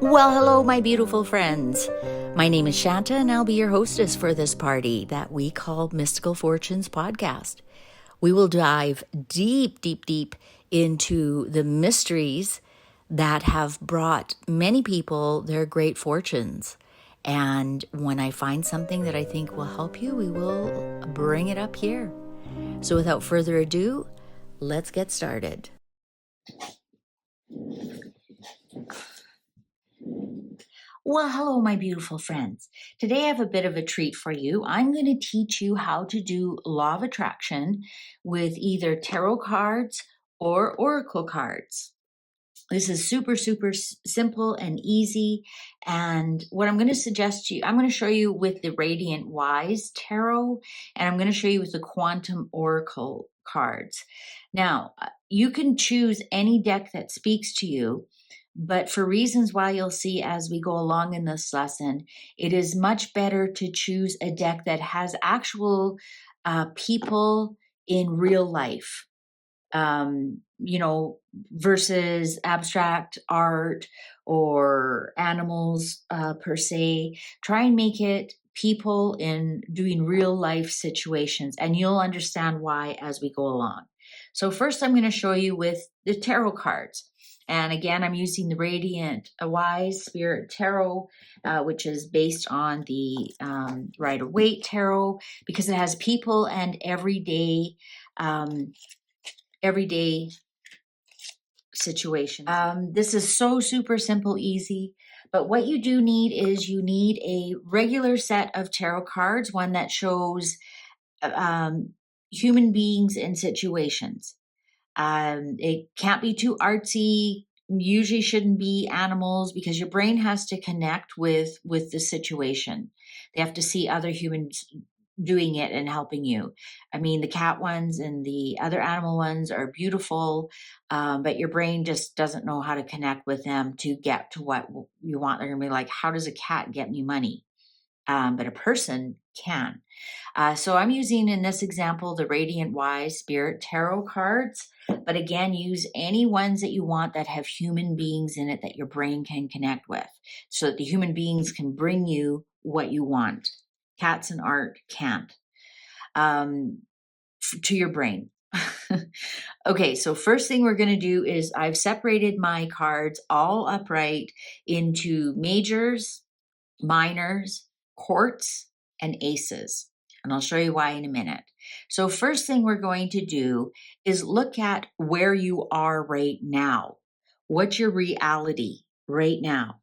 Well, hello, my beautiful friends. My name is Shanta, and I'll be your hostess for this party that we call Mystical Fortunes Podcast. We will dive deep, deep, deep into the mysteries that have brought many people their great fortunes. And when I find something that I think will help you, we will bring it up here. So without further ado, let's get started. Well, hello, my beautiful friends. Today I have a bit of a treat for you. I'm going to teach you how to do law of attraction with either tarot cards or oracle cards. This is super, super simple and easy. And what I'm going to suggest to you, I'm going to show you with the Radiant Wise Tarot, and I'm going to show you with the Quantum Oracle cards. Now, you can choose any deck that speaks to you. But for reasons why you'll see as we go along in this lesson, it is much better to choose a deck that has actual people in real life, versus abstract art or animals per se. Try and make it people in doing real life situations, and you'll understand why as we go along. So first I'm going to show you with the tarot cards. And again, I'm using the Radiant Wise Spirit Tarot, which is based on the Rider-Waite Tarot, because it has people and everyday situations. This is so super simple, easy. But what you do need is you need a regular set of tarot cards, one that shows human beings in situations. It can't be too artsy. Usually shouldn't be animals, because your brain has to connect with the situation. They have to see other humans doing it and helping you. I mean, the cat ones and the other animal ones are beautiful, but your brain just doesn't know how to connect with them to get to what you want. They're going to be like, how does a cat get me money? But a person can. So I'm using in this example the Radiant Wise Spirit Tarot cards, but again, use any ones that you want that have human beings in it that your brain can connect with, so that the human beings can bring you what you want. Cats and art can't, to your brain. Okay, so first thing we're going to do is I've separated my cards all upright into majors, minors, courts, and aces. And I'll show you why in a minute. So first thing we're going to do is look at where you are right now. What's your reality right now?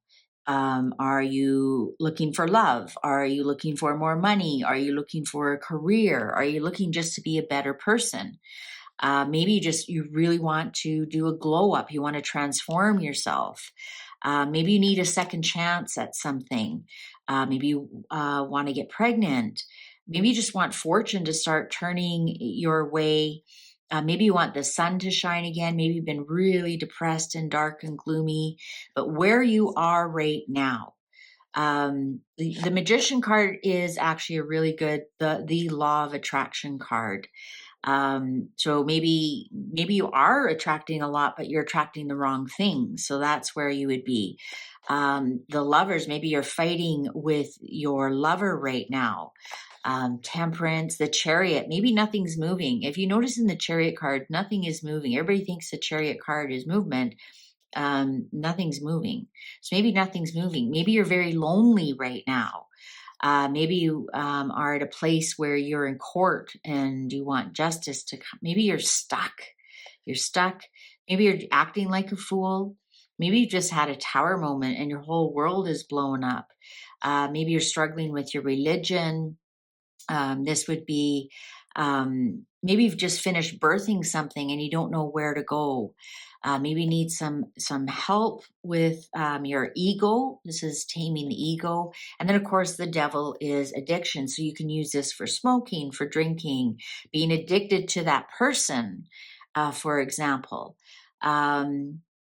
Are you looking for love? Are you looking for more money? Are you looking for a career? Are you looking just to be a better person? Maybe you really want to do a glow up. You want to transform yourself. Maybe you need a second chance at something. Maybe you want to get pregnant. Maybe you just want fortune to start turning your way. Maybe you want the sun to shine again. Maybe you've been really depressed and dark and gloomy. But where you are right now, the Magician card is actually a really good, the Law of Attraction card. So maybe you are attracting a lot, but you're attracting the wrong things. So that's where you would be. The Lovers, maybe you're fighting with your lover right now. Temperance, the Chariot, maybe nothing's moving. If you notice in the Chariot card, nothing is moving. Everybody thinks the Chariot card is movement. Nothing's moving. So maybe nothing's moving. Maybe you're very lonely right now. Maybe you are at a place where you're in court and you want justice to come. Maybe you're stuck. Maybe you're acting like a fool. Maybe you just had a tower moment and your whole world is blown up. Maybe you're struggling with your religion. This would be, maybe you've just finished birthing something and you don't know where to go. Maybe you need some help with your ego. This is taming the ego. And then, of course, the Devil is addiction. So you can use this for smoking, for drinking, being addicted to that person, for example.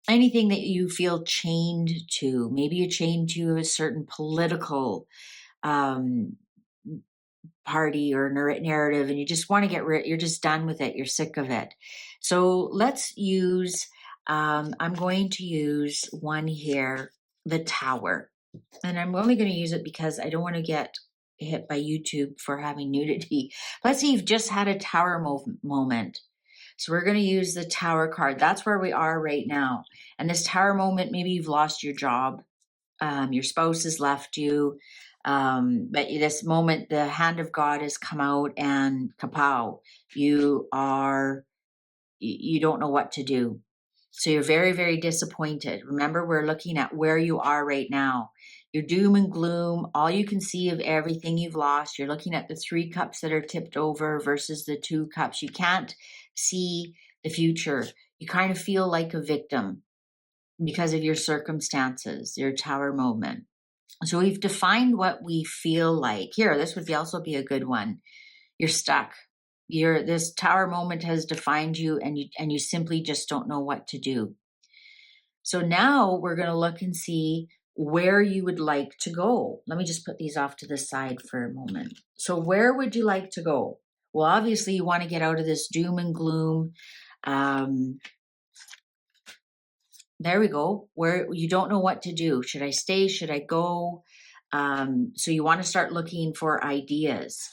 Anything that you feel chained to. Maybe you're chained to a certain political party or narrative, and you just want to get rid. You're just done with it. You're sick of it. So let's use, I'm going to use one here the Tower. And I'm only going to use it because I don't want to get hit by YouTube for having nudity. Let's say you've just had a Tower moment. So we're going to use the Tower card. That's where we are right now. And this Tower moment, maybe you've lost your job. Your spouse has left you. But this moment, the hand of God has come out and kapow, you don't know what to do. So you're very, very disappointed. Remember, we're looking at where you are right now. You're doom and gloom, all you can see of everything you've lost. You're looking at the 3 cups that are tipped over versus the 2 cups. You can't see the future. You kind of feel like a victim because of your circumstances, your Tower moment. So we've defined what we feel like. Here, this would also be a good one. You're stuck. This Tower moment has defined you, and you simply just don't know what to do. So now we're going to look and see where you would like to go. Let me just put these off to the side for a moment. So where would you like to go? Well, obviously you want to get out of this doom and gloom. There we go, where you don't know what to do. Should I stay? Should I go? So you want to start looking for ideas.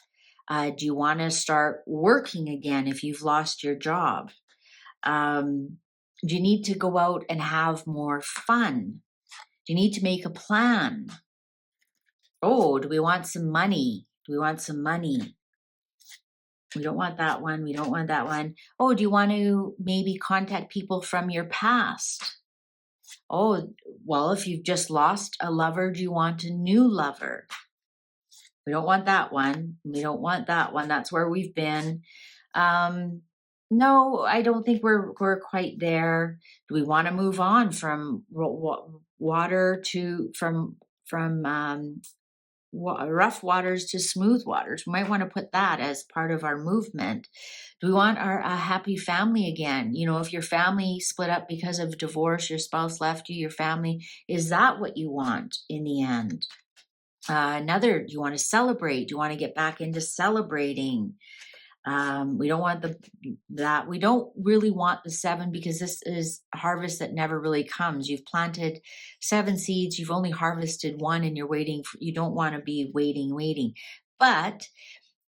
Do you want to start working again if you've lost your job? Do you need to go out and have more fun? Do you need to make a plan? Oh, do we want some money? Do we want some money? We don't want that one. We don't want that one. Oh, do you want to maybe contact people from your past? Oh, well, if you've just lost a lover, do you want a new lover? We don't want that one. We don't want that one. That's where we've been. No, I don't think we're quite there. Do we want to move on from water to rough waters to smooth waters? We might want to put that as part of our movement. Do we want a happy family again? You know, if your family split up because of divorce, your spouse left you, your family, is that what you want in the end? Do you want to celebrate? Do you want to get back into celebrating? We don't want that. We don't really want the 7 because this is a harvest that never really comes. You've planted 7 seeds, you've only harvested 1, and you don't want to be waiting. But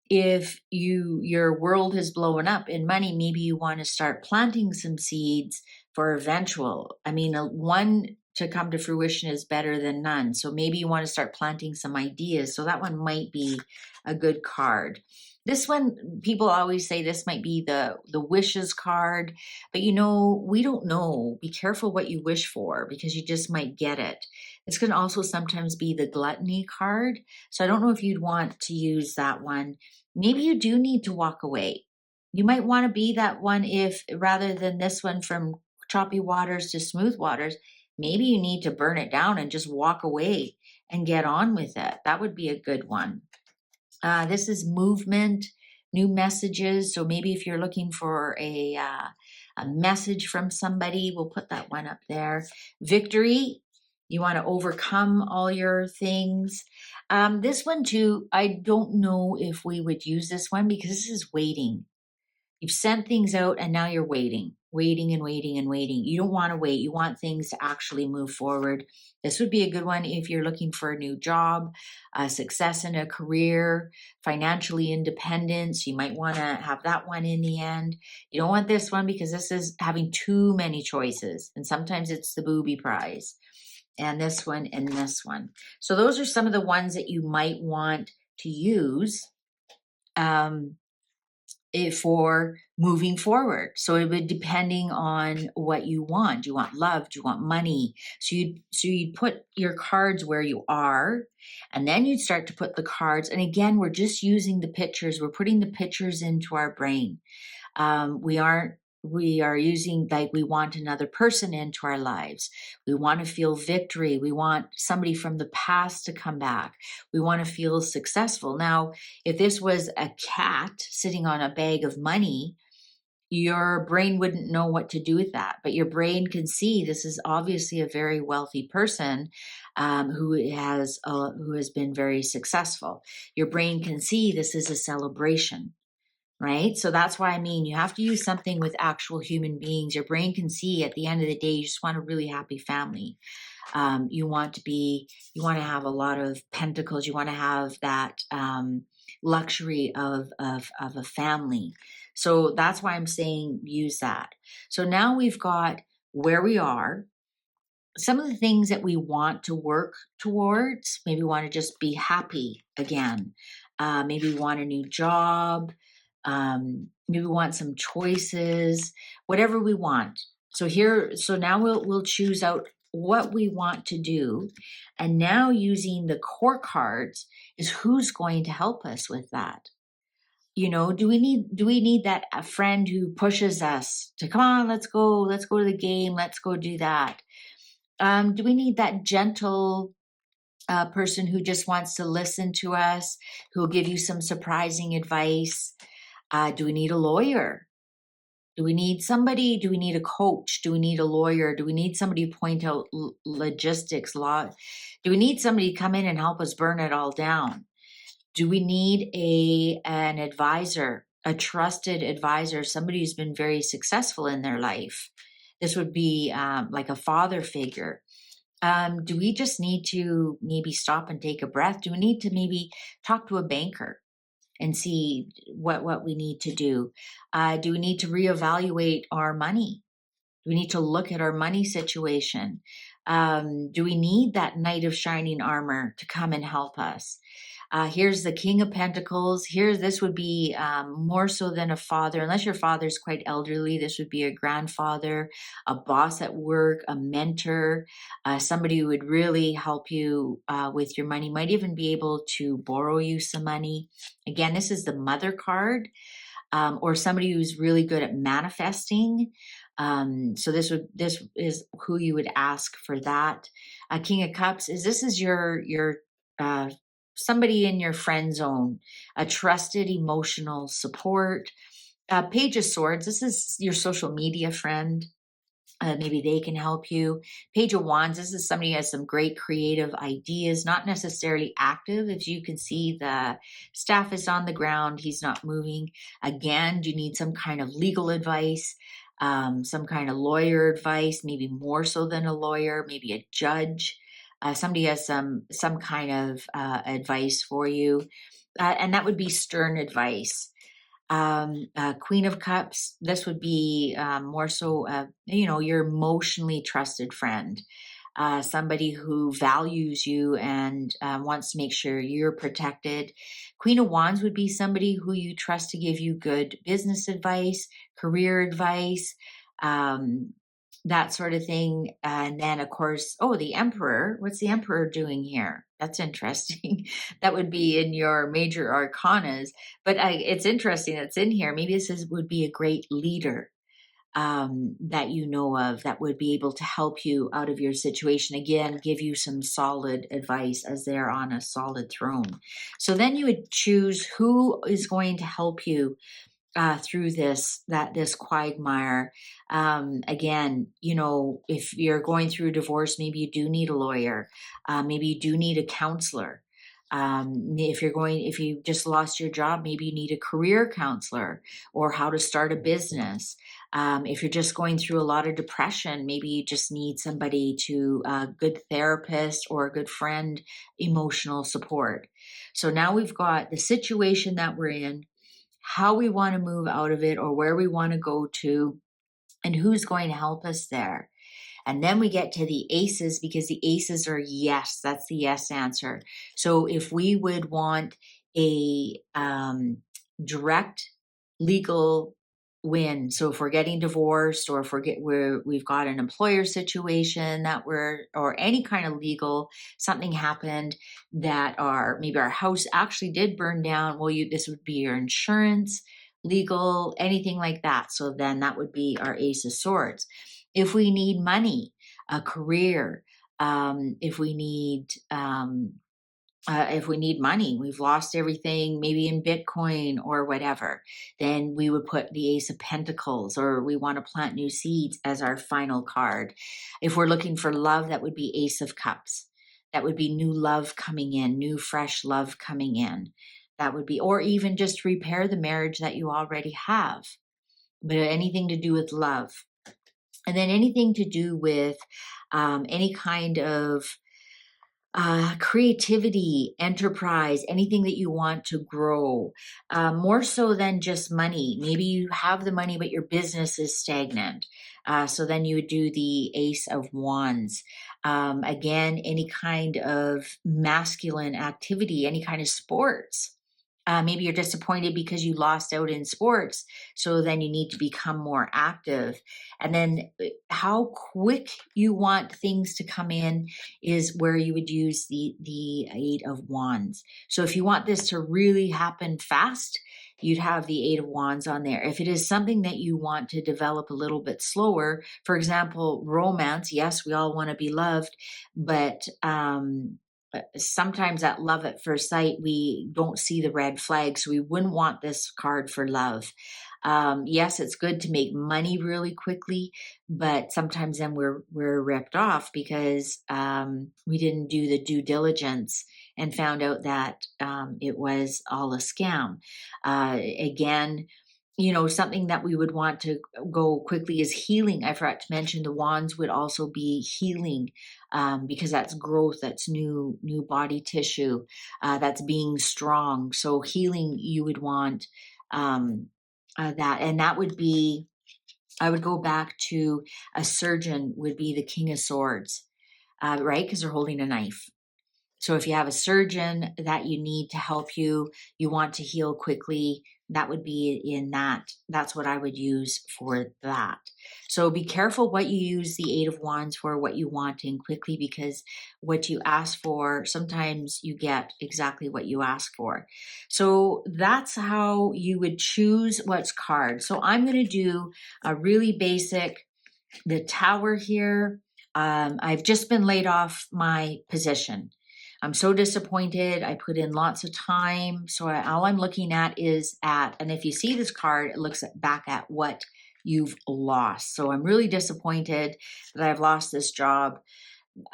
if your world has blown up in money, maybe you want to start planting some seeds for eventual. I mean, one to come to fruition is better than none. So maybe you want to start planting some ideas. So that one might be a good card. This one, people always say this might be the wishes card, but we don't know. Be careful what you wish for because you just might get it. It's going to also sometimes be the gluttony card. So I don't know if you'd want to use that one. Maybe you do need to walk away. You might want to be that one if rather than this one from choppy waters to smooth waters, maybe you need to burn it down and just walk away and get on with it. That would be a good one. This is movement, new messages. So maybe if you're looking for a message from somebody, we'll put that one up there. Victory. You want to overcome all your things. This one too, I don't know if we would use this one because this is waiting. You've sent things out and now you're waiting. You don't want to wait. You want things to actually move forward. This would be a good one if you're looking for a new job, success in a career, financially independence. You might want to have that one in the end. You don't want this one because this is having too many choices. And sometimes it's the booby prize. And this one and this one. So those are some of the ones that you might want to use for moving forward. So it would depending on what you want. Do you want love? Do you want money? So you'd put your cards where you are, and then you'd start to put the cards. And again, we're just using the pictures. We're putting the pictures into our brain. We are using, like, we want another person into our lives. We want to feel victory. We want somebody from the past to come back. We want to feel successful. Now, if this was a cat sitting on a bag of money, your brain wouldn't know what to do with that. But your brain can see this is obviously a very wealthy person who has been very successful. Your brain can see this is a celebration. Right? So that's why you have to use something with actual human beings. Your brain can see at the end of the day, you just want a really happy family. You want to have a lot of pentacles. You want to have that luxury of a family. So that's why I'm saying use that. So now we've got where we are, some of the things that we want to work towards. Maybe we want to just be happy again. Maybe we want a new job. Maybe we want some choices, whatever we want. So now we'll choose out what we want to do. And now using the core cards is who's going to help us with that. Do we need that a friend who pushes us to, come on, let's go to the game, let's go do that. Do we need that gentle person who just wants to listen to us, who will give you some surprising advice? Do we need a lawyer? Do we need somebody? Do we need a coach? Do we need a lawyer? Do we need somebody to point out logistics, law? Do we need somebody to come in and help us burn it all down? Do we need an advisor, a trusted advisor, somebody who's been very successful in their life? This would be like a father figure. Do we just need to maybe stop and take a breath? Do we need to maybe talk to a banker and see what we need to do? Do we need to reevaluate our money? Do we need to look at our money situation? Do we need that knight of shining armor to come and help us? Here's the King of Pentacles. This would be more so than a father, unless your father's quite elderly. This would be a grandfather, a boss at work, a mentor, somebody who would really help you with your money, might even be able to borrow you some money. Again, this is the Mother card, or somebody who's really good at manifesting. So this is who you would ask for that. King of Cups this is your uh, somebody in your friend zone, a trusted emotional support. Page of Swords, this is your social media friend. Maybe they can help you. Page of Wands, this is somebody who has some great creative ideas, not necessarily active. As you can see, the staff is on the ground, he's not moving. Again, do you need some kind of legal advice, some kind of lawyer advice, maybe more so than a lawyer, maybe a judge? Somebody has some kind of advice for you, and that would be stern advice. Queen of Cups, this would be more so, your emotionally trusted friend, somebody who values you and wants to make sure you're protected. Queen of Wands would be somebody who you trust to give you good business advice, career advice, um, that sort of thing. And then, of course, the Emperor. What's the Emperor doing here? That's interesting. That would be in your major arcanas, but it's interesting it's in here. Maybe would be a great leader that you know of that would be able to help you out of your situation. Again, give you some solid advice as they're on a solid throne. So then you would choose who is going to help you through this quagmire. Again, if you're going through a divorce, maybe you do need a lawyer. Maybe you do need a counselor. If you just lost your job, maybe you need a career counselor or how to start a business. If you're just going through a lot of depression, maybe you just need somebody a good therapist or a good friend, emotional support. So now we've got the situation that we're in, how we want to move out of it or where we want to go to, and who's going to help us there. And then we get to the aces, because the aces are yes, that's the yes answer. So if we would want a direct legal win, so if we're getting divorced or if we've got an employer situation or any kind of legal, something happened that maybe our house actually did burn down, this would be your insurance, legal, anything like that. So then that would be our Ace of Swords. If we need money, a career, if we need money, we've lost everything, maybe in Bitcoin or whatever, then we would put the Ace of Pentacles, or we want to plant new seeds as our final card. If we're looking for love, that would be Ace of Cups. That would be new love coming in, new fresh love coming in. That would be, or even just repair the marriage that you already have, but anything to do with love. And then anything to do with any kind of creativity, enterprise, anything that you want to grow, more so than just money. Maybe you have the money, but your business is stagnant. So then you would do the Ace of Wands. Again, any kind of masculine activity, any kind of sports. Maybe you're disappointed because you lost out in sports. So then you need to become more active. And then how quick you want things to come in is where you would use the Eight of Wands. So if you want this to really happen fast, you'd have the Eight of Wands on there. If it is something that you want to develop a little bit slower, for example, romance, yes, we all want to be loved, but sometimes at love at first sight, we don't see the red flags. So we wouldn't want this card for love. Yes, it's good to make money really quickly, but sometimes then we're ripped off because we didn't do the due diligence and found out that it was all a scam. Again, something that we would want to go quickly is healing. I forgot to mention the wands would also be healing, because that's growth, that's new body tissue, that's being strong. So healing, you would want that, and that would be. I would go back to a surgeon would be the King of Swords, right? Because they're holding a knife. So if you have a surgeon that you need to help you, you want to heal quickly, that would be in that. That's what I would use for that. So be careful what you use the Eight of Wands for, what you want in quickly, because what you ask for, sometimes you get exactly what you ask for. So that's how you would choose what's card. So I'm going to do a really basic, the Tower here. I've just been laid off my position. I'm so disappointed. I put in lots of time. So all I'm looking at is and if you see this card, it looks back at what you've lost. So I'm really disappointed that I've lost this job.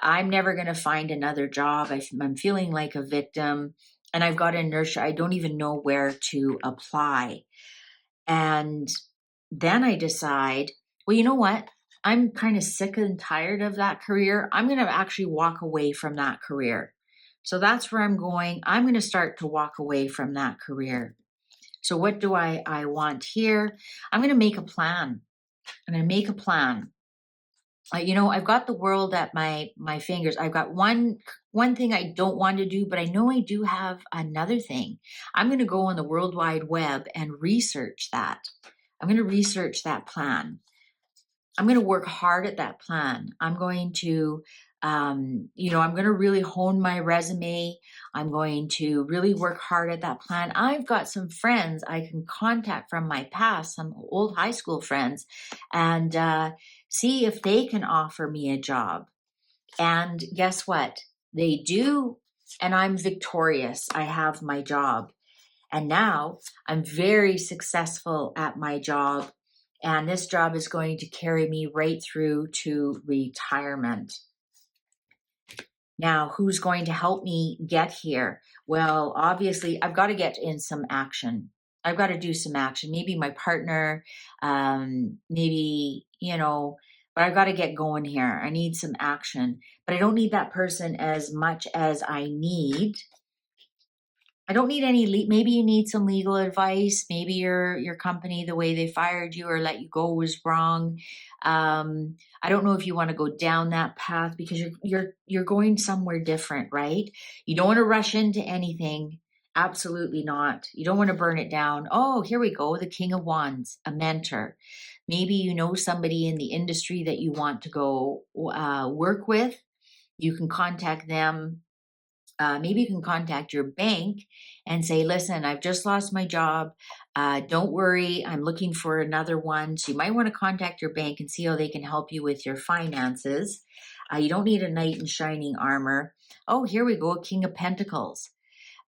I'm never going to find another job. I'm feeling like a victim, and I've got inertia. I don't even know where to apply. And then I decide, well, you know what? I'm kind of sick and tired of that career. I'm going to actually walk away from that career. So that's where I'm going. I'm going to start to walk away from that career. So what do I want here? I'm going to make a plan. I'm going to make a plan. I've got the world at my fingers. I've got one thing I don't want to do, but I know I do have another thing. I'm going to go on the World Wide Web and research that. I'm going to research that plan. I'm going to work hard at that plan. I'm going to, I'm going to really hone my resume. I'm going to really work hard at that plan. I've got some friends I can contact from my past, some old high school friends, and see if they can offer me a job. And guess what? They do, and I'm victorious. I have my job. And now I'm very successful at my job. And this job is going to carry me right through to retirement. Now, who's going to help me get here? Well, obviously, I've got to get in some action. I've got to do some action. Maybe my partner, maybe, but I've got to get going here. I need some action, but I don't need that person as much as I don't need any, maybe you need some legal advice. Maybe your company, the way they fired you or let you go was wrong. I don't know if you want to go down that path because you're going somewhere different, right? You don't want to rush into anything. Absolutely not. You don't want to burn it down. Oh, here we go. The King of Wands, a mentor. Maybe you know somebody in the industry that you want to go work with. You can contact them. Maybe you can contact your bank and say, listen, I've just lost my job. Don't worry, I'm looking for another one. So you might want to contact your bank and see how they can help you with your finances. You don't need a knight in shining armor. Oh, here we go, King of Pentacles.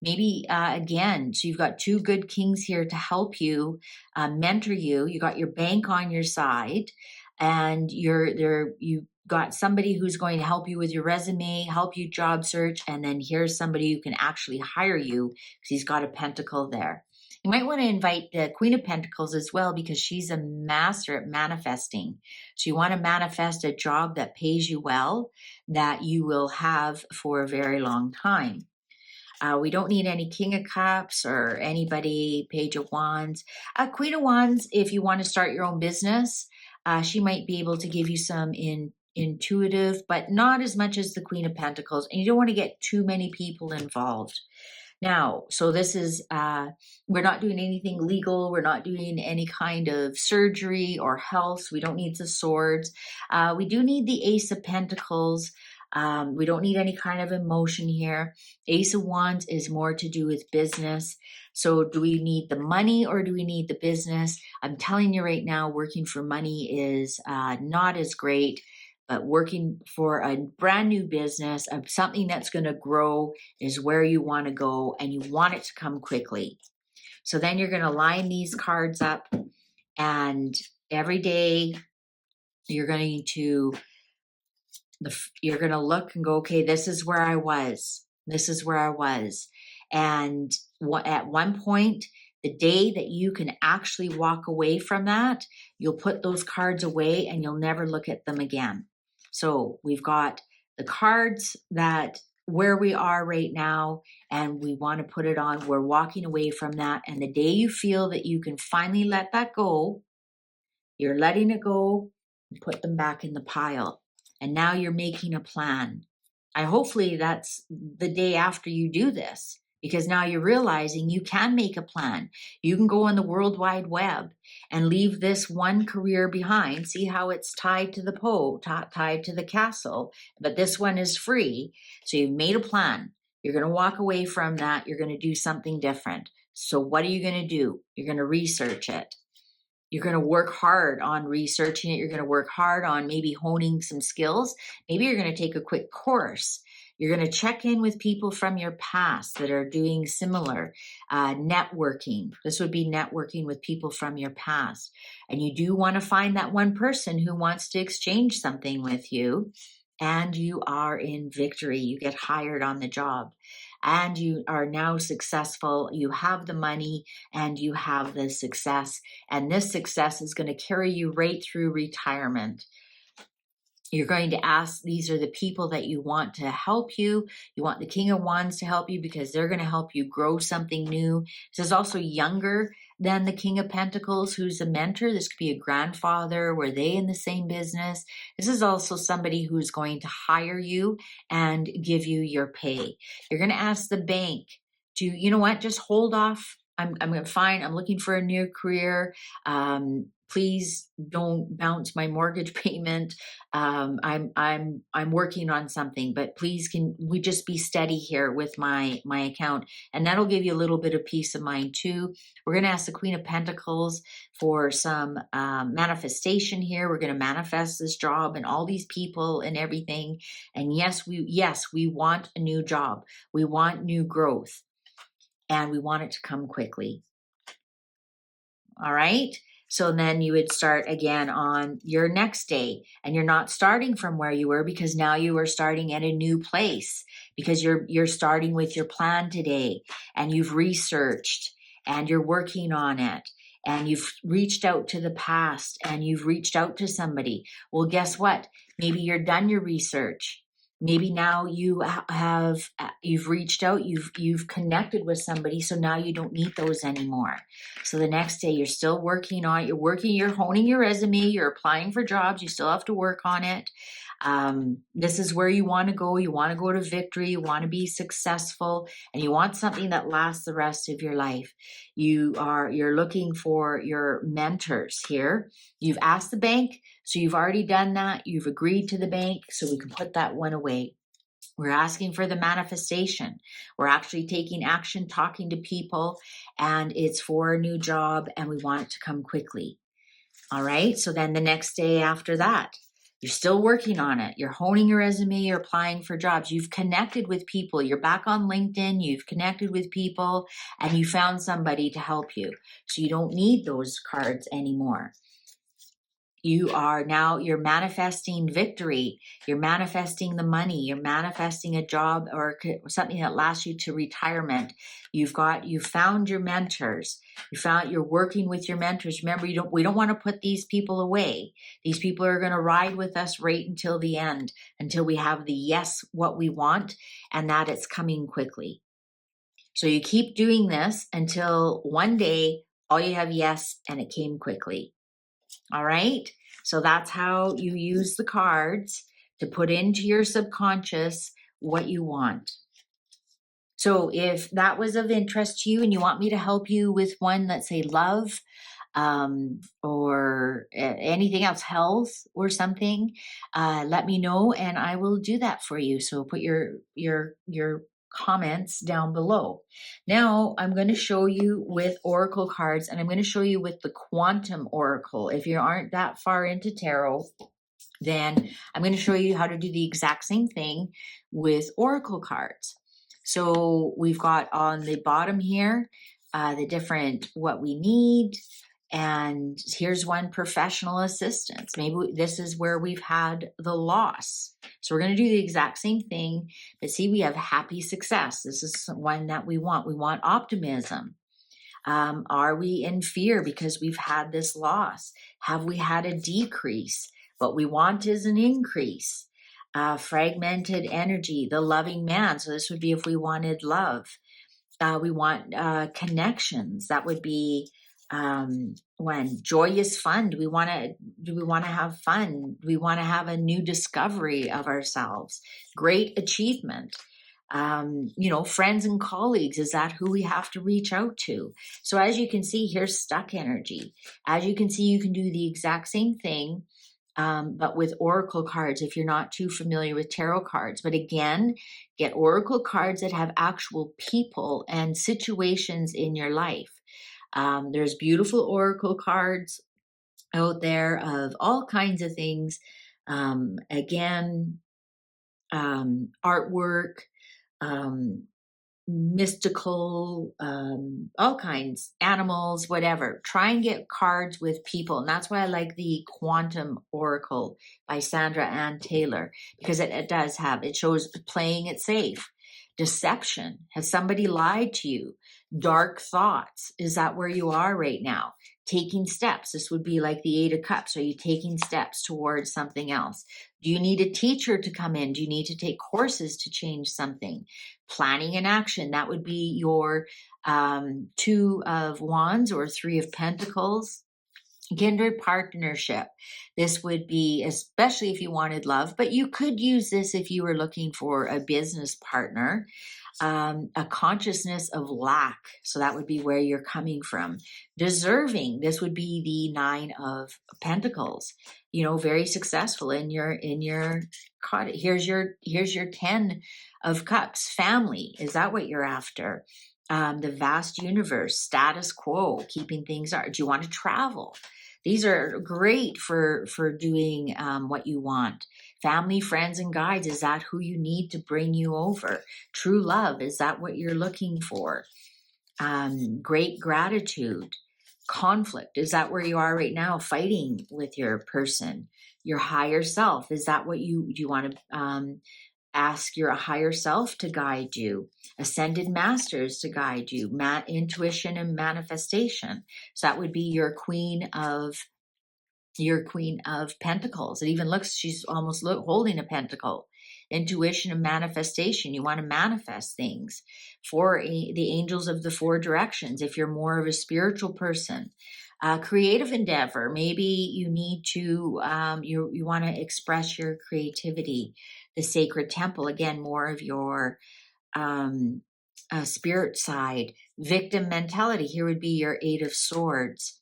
Maybe again, so you've got two good kings here to help you, mentor you. You got your bank on your side, and you got somebody who's going to help you with your resume, help you job search, and then here's somebody who can actually hire you because he's got a pentacle there. You might want to invite the Queen of Pentacles as well, because she's a master at manifesting. So you want to manifest a job that pays you well, that you will have for a very long time. We don't need any King of Cups or anybody, Page of Wands. Queen of Wands, if you want to start your own business, she might be able to give you some intuitive, but not as much as the Queen of Pentacles. And you don't want to get too many people involved. Now, so this is, we're not doing anything legal. We're not doing any kind of surgery or health. We don't need the swords. We do need the Ace of Pentacles. We don't need any kind of emotion here. Ace of Wands is more to do with business. So do we need the money or do we need the business? I'm telling you right now, working for money is not as great. But working for a brand new business of something that's going to grow is where you want to go, and you want it to come quickly. So then you're going to line these cards up, and every day you're going to look and go, okay, this is where I was. This is where I was. And at one point, the day that you can actually walk away from that, you'll put those cards away and you'll never look at them again. So we've got the cards that where we are right now, and we want to put it on. We're walking away from that. And the day you feel that you can finally let that go, you're letting it go and put them back in the pile. And now you're making a plan. Hopefully that's the day after you do this, because now you're realizing you can make a plan. You can go on the World Wide Web and leave this one career behind. See how it's tied to the tied to the castle, but this one is free. So you've made a plan. You're going to walk away from that. You're going to do something different. So what are you going to do? You're going to research it. You're going to work hard on researching it. You're going to work hard on maybe honing some skills. Maybe you're going to take a quick course. You're going to check in with people from your past that are doing similar networking. This would be networking with people from your past. And you do want to find that one person who wants to exchange something with you. And you are in victory. You get hired on the job. And you are now successful. You have the money and you have the success. And this success is going to carry you right through retirement. You're going to ask, these are the people that you want to help you. You want the King of Wands to help you because they're going to help you grow something new. This is also younger than the King of Pentacles, who's a mentor. This could be a grandfather. Were they in the same business? This is also somebody who's going to hire you and give you your pay. You're going to ask the bank to, you know what, just hold off. I'm fine. I'm looking for a new career. Please don't bounce my mortgage payment. I'm working on something, but please can we just be steady here with my account, and that'll give you a little bit of peace of mind too. We're going to ask the Queen of Pentacles for some manifestation here. We're going to manifest this job and all these people and everything. And yes, we want a new job. We want new growth. And we want it to come quickly. All right. So then you would start again on your next day, and you're not starting from where you were, because now you are starting at a new place, because you're starting with your plan today, and you've researched and you're working on it, and you've reached out to the past and you've reached out to somebody. Well, guess what? Maybe you're done your research. Maybe now you've reached out, you've connected with somebody, so now you don't need those anymore. So the next day you're still working on it. You're honing your resume, you're applying for jobs, you still have to work on it. This is where you want to go. You want to go to victory. You want to be successful, and you want something that lasts the rest of your life. You're looking for your mentors here. You've asked the bank, so you've already done that. You've agreed to the bank, so we can put that one away. We're asking for the manifestation. We're actually taking action, talking to people, and it's for a new job, and we want it to come quickly. All right. So then the next day after that, you're still working on it. You're honing your resume. You're applying for jobs. You've connected with people. You're back on LinkedIn. You've connected with people, and you found somebody to help you. So you don't need those cards anymore. you're manifesting victory. You're manifesting the money. You're manifesting a job or something that lasts you to retirement. You found your mentors. You're working with your mentors. Remember, we don't want to put these people away. These people are going to ride with us right until the end, until we have the yes, what we want, and that it's coming quickly. So you keep doing this until one day, all you have yes, and it came quickly. All right. So that's how you use the cards to put into your subconscious what you want. So if that was of interest to you and you want me to help you with one, let's say love, or anything else, health or something, let me know and I will do that for you. So put your comments down below. Now I'm going to show you with oracle cards, and I'm going to show you with the quantum oracle. If you aren't that far into tarot, then I'm going to show you how to do the exact same thing with oracle cards. So we've got on the bottom here the different what we need. And here's one, professional assistance. Maybe this is where we've had the loss. So we're going to do the exact same thing, but see, we have happy success. This is one that we want. We want optimism. Are we in fear because we've had this loss? Have we had a decrease? What we want is an increase. Fragmented energy, the loving man. So this would be if we wanted love. We want connections. That would be when joyous fun. Do we want to have fun? Do we want to have a new discovery of ourselves? Great achievement. Friends and colleagues, is that who we have to reach out to? So as you can see, here's stuck energy. As you can see, you can do the exact same thing, but with oracle cards, if you're not too familiar with tarot cards. But again, get oracle cards that have actual people and situations in your life. There's beautiful oracle cards out there of all kinds of things. Artwork, mystical, all kinds, animals, whatever. Try and get cards with people. And that's why I like the Quantum Oracle by Sandra Ann Taylor, because it shows playing it safe. Deception. Has somebody lied to you? Dark thoughts. Is that where you are right now? Taking steps. This would be like the Eight of Cups. Are you taking steps towards something else? Do you need a teacher to come in? Do you need to take courses to change something? Planning and action. That would be your Two of Wands or Three of Pentacles. Kindred partnership. This would be, especially if you wanted love, but you could use this if you were looking for a business partner. A consciousness of lack. So that would be where you're coming from. Deserving. This would be the Nine of Pentacles. Very successful in your cottage. Here's your 10 of Cups. Family. Is that what you're after? The vast universe, status quo, keeping things are. Do you want to travel? These are great for doing what you want. Family, friends, and guides. Is that who you need to bring you over? True love. Is that what you're looking for? Great gratitude. Conflict. Is that where you are right now, fighting with your person? Your higher self. Is that what do you want to ask your higher self to guide you? Ascended masters to guide you. Intuition and manifestation. So that would be your Queen of Pentacles. It even looks, she's almost holding a pentacle. Intuition and manifestation. You want to manifest things. The angels of the four directions. If you're more of a spiritual person. Creative endeavor. Maybe you need to, you want to express your creativity. The sacred temple. Again, more of your spirit side. Victim mentality. Here would be your Eight of Swords.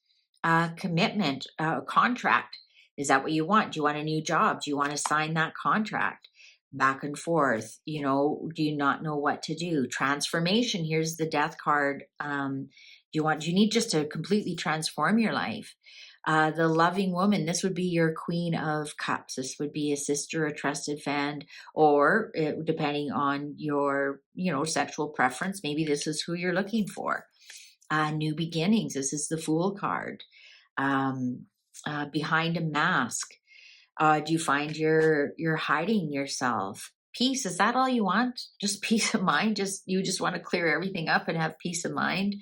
Commitment, contract. Is that what you want? Do you want a new job? Do you want to sign that contract? Back and forth. Do you not know what to do? Transformation. Here's the Death card. Do you need just to completely transform your life? The loving woman. This would be your Queen of Cups. This would be a sister, a trusted friend, or depending on your, sexual preference, maybe this is who you're looking for. New beginnings. This is the Fool card. behind a mask? Do you find you're hiding yourself? Peace, is that all you want? Just peace of mind? You just want to clear everything up and have peace of mind?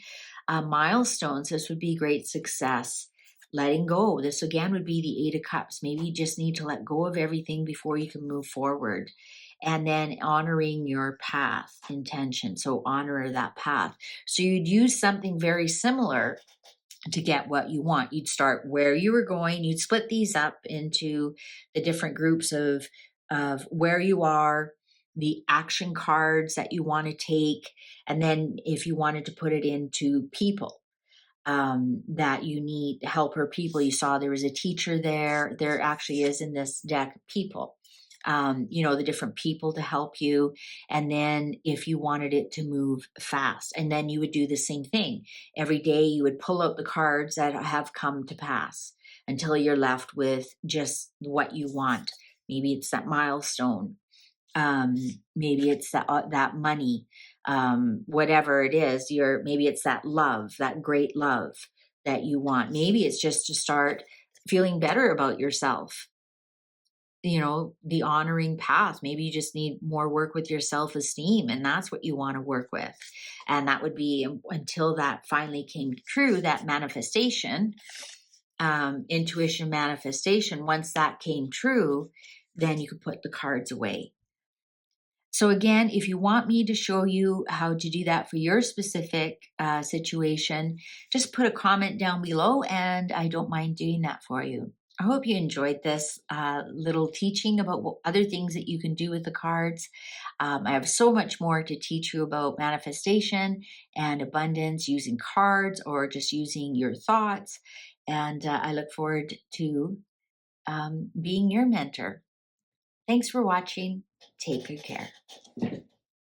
Milestones, this would be great success. Letting go, this again would be the Eight of Cups. Maybe you just need to let go of everything before you can move forward. And then honoring your path intention. So honor that path. So you'd use something very similar to get what you want. You'd start where you were going. You'd split these up into the different groups of where you are, the action cards that you want to take, and then if you wanted to put it into people that you need help, or people. You saw there was a teacher there. There actually is in this deck people. The different people to help you. And then if you wanted it to move fast, and then you would do the same thing. Every day you would pull out the cards that have come to pass until you're left with just what you want. Maybe it's that milestone. Maybe it's that money, whatever it is, maybe it's that love, that great love that you want. Maybe it's just to start feeling better about yourself. The honoring path. Maybe you just need more work with your self-esteem, and that's what you want to work with. And that would be until that finally came true, that manifestation, intuition manifestation. Once that came true, then you could put the cards away. So again, if you want me to show you how to do that for your specific situation, just put a comment down below and I don't mind doing that for you. I hope you enjoyed this little teaching about what other things that you can do with the cards. I have so much more to teach you about manifestation and abundance using cards or just using your thoughts. And I look forward to being your mentor. Thanks for watching. Take good care.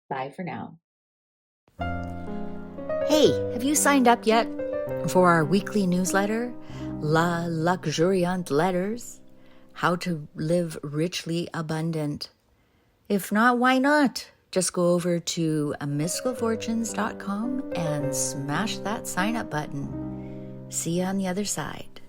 Bye for now. Hey, have you signed up yet for our weekly newsletter, La Luxuriant Letters? How to live richly abundant. If not, why not? Just go over to mysticalfortunes.com and smash that sign up button. See you on the other side.